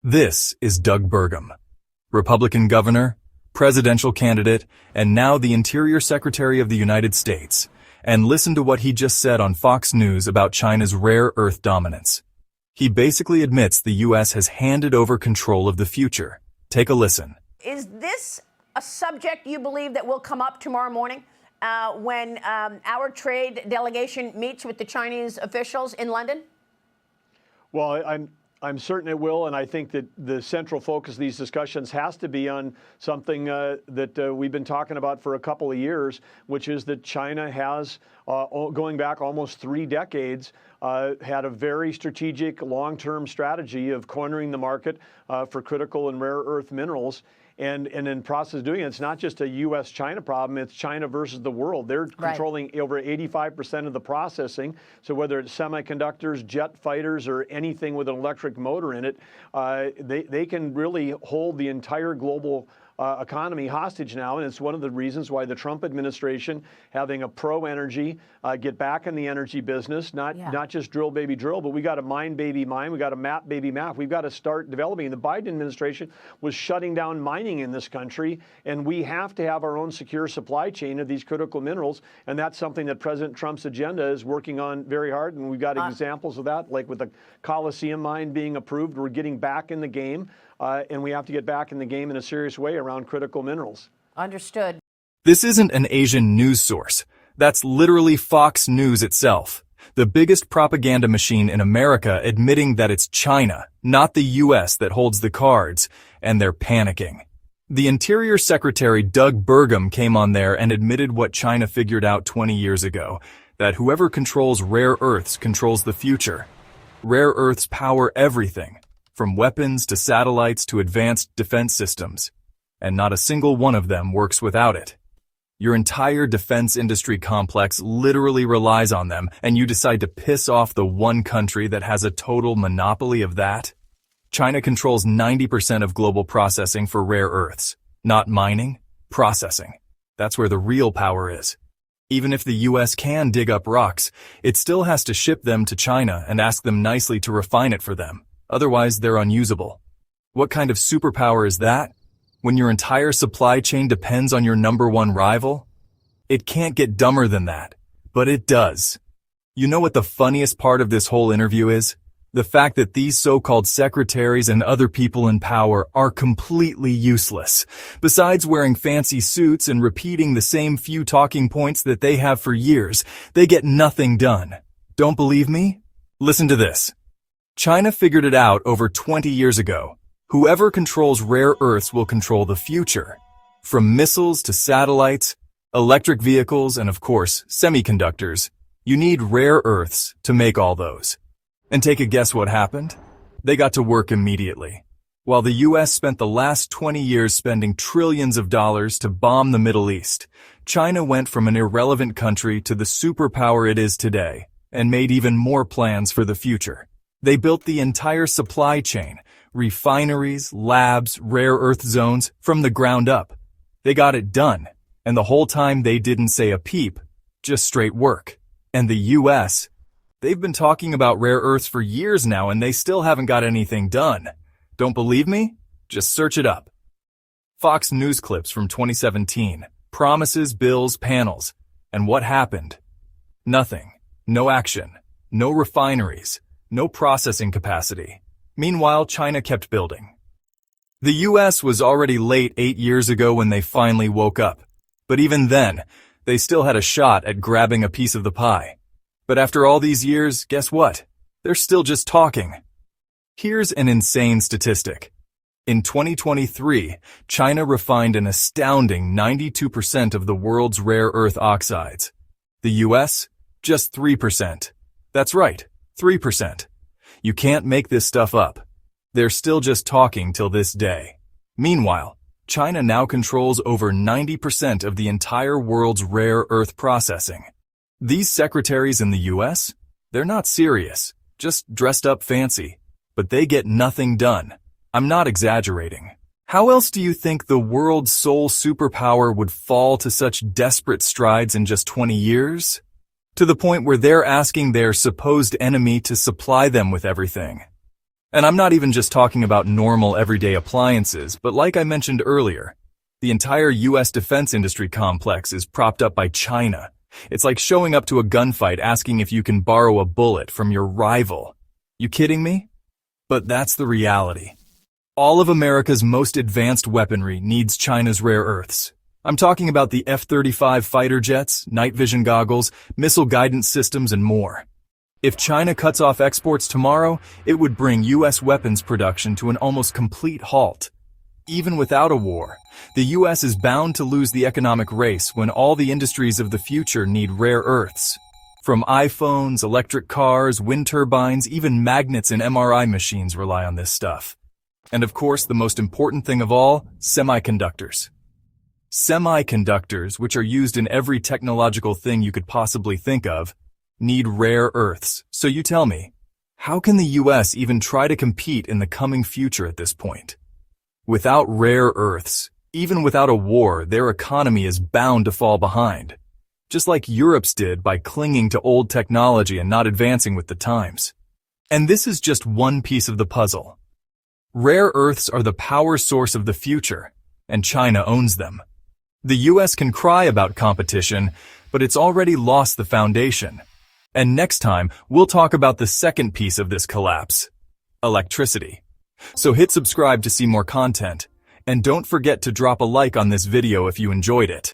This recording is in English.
This is Doug Burgum, Republican governor, presidential candidate, and now the Interior Secretary of the United States. And listen to what he just said on Fox News about China's rare earth dominance. He basically admits the U.S. has handed over control of the future. Take a listen. Is this a subject you believe that will come up tomorrow morning when our trade delegation meets with the Chinese officials in London? Well, I'm certain it will, and I think that the central focus of these discussions has to be on something that we've been talking about for a couple of years, which is that China has, going back almost 3 decades, had a very strategic long-term strategy of cornering the market for critical and rare earth minerals. And in process of doing it, it's not just a U.S.-China problem, it's China versus the world. They're controlling over 85% of the processing. So whether it's semiconductors, jet fighters, or anything with an electric motor in it, they can really hold the entire global economy hostage now, and it's one of the reasons why the Trump administration, having a pro-energy, get back in the energy business, not just drill baby drill, but we got to mine baby mine, we got to map baby map, we've got to start developing. The Biden administration was shutting down mining in this country, and we have to have our own secure supply chain of these critical minerals, and that's something that President Trump's agenda is working on very hard, and we've got examples of that, like with the Coliseum mine being approved. We're getting back in the game. And we have to get back in the game in a serious way around critical minerals. Understood. This isn't an Asian news source. That's literally Fox News itself, the biggest propaganda machine in America, admitting that it's China, not the U.S., that holds the cards, and they're panicking. The Interior Secretary Doug Burgum came on there and admitted what China figured out 20 years ago, that whoever controls rare earths controls the future. Rare earths power everything, from weapons to satellites to advanced defense systems, and not a single one of them works without it. Your entire defense industry complex literally relies on them, and you decide to piss off the one country that has a total monopoly of that? China controls 90% of global processing for rare earths. Not mining, processing. That's where the real power is. Even if the U.S. can dig up rocks, it still has to ship them to China and ask them nicely to refine it for them. Otherwise, they're unusable. What kind of superpower is that, when your entire supply chain depends on your number one rival? It can't get dumber than that, but it does. You know what the funniest part of this whole interview is? The fact that these so-called secretaries and other people in power are completely useless. Besides wearing fancy suits and repeating the same few talking points that they have for years, they get nothing done. Don't believe me? Listen to this. China figured it out over 20 years ago. Whoever controls rare earths will control the future. From missiles to satellites, electric vehicles, and of course, semiconductors, you need rare earths to make all those. And take a guess what happened? They got to work immediately. While the U.S. spent the last 20 years spending trillions of dollars to bomb the Middle East, China went from an irrelevant country to the superpower it is today, and made even more plans for the future. They built the entire supply chain, refineries, labs, rare earth zones, from the ground up. They got it done, and the whole time they didn't say a peep, just straight work. And the U.S., they've been talking about rare earths for years now, and they still haven't got anything done. Don't believe me? Just search it up. Fox News clips from 2017. Promises, bills, panels. And what happened? Nothing. No action. No refineries. No processing capacity. Meanwhile, China kept building. The U.S. was already late 8 years ago when they finally woke up. But even then, they still had a shot at grabbing a piece of the pie. But after all these years, guess what? They're still just talking. Here's an insane statistic. In 2023, China refined an astounding 92% of the world's rare earth oxides. The U.S., just 3%. That's right. 3%. You can't make this stuff up. They're still just talking till this day. Meanwhile, China now controls over 90% of the entire world's rare earth processing. These secretaries in the U.S., they're not serious, just dressed up fancy, but they get nothing done. I'm not exaggerating. How else do you think the world's sole superpower would fall to such desperate strides in just 20 years? To the point where they're asking their supposed enemy to supply them with everything. And I'm not even just talking about normal everyday appliances, but like I mentioned earlier, the entire US defense industry complex is propped up by China. It's like showing up to a gunfight asking if you can borrow a bullet from your rival. You kidding me? But that's the reality. All of America's most advanced weaponry needs China's rare earths. I'm talking about the F-35 fighter jets, night vision goggles, missile guidance systems, and more. If China cuts off exports tomorrow, it would bring U.S. weapons production to an almost complete halt. Even without a war, the U.S. is bound to lose the economic race when all the industries of the future need rare earths. From iPhones, electric cars, wind turbines, even magnets and MRI machines rely on this stuff. And of course, the most important thing of all, semiconductors. Semiconductors, which are used in every technological thing you could possibly think of, need rare earths. So you tell me, how can the US even try to compete in the coming future at this point? Without rare earths, even without a war, their economy is bound to fall behind. Just like Europe's did by clinging to old technology and not advancing with the times. And this is just one piece of the puzzle. Rare earths are the power source of the future, and China owns them. The US can cry about competition, but it's already lost the foundation. And next time, we'll talk about the second piece of this collapse, electricity. So hit subscribe to see more content, and don't forget to drop a like on this video if you enjoyed it.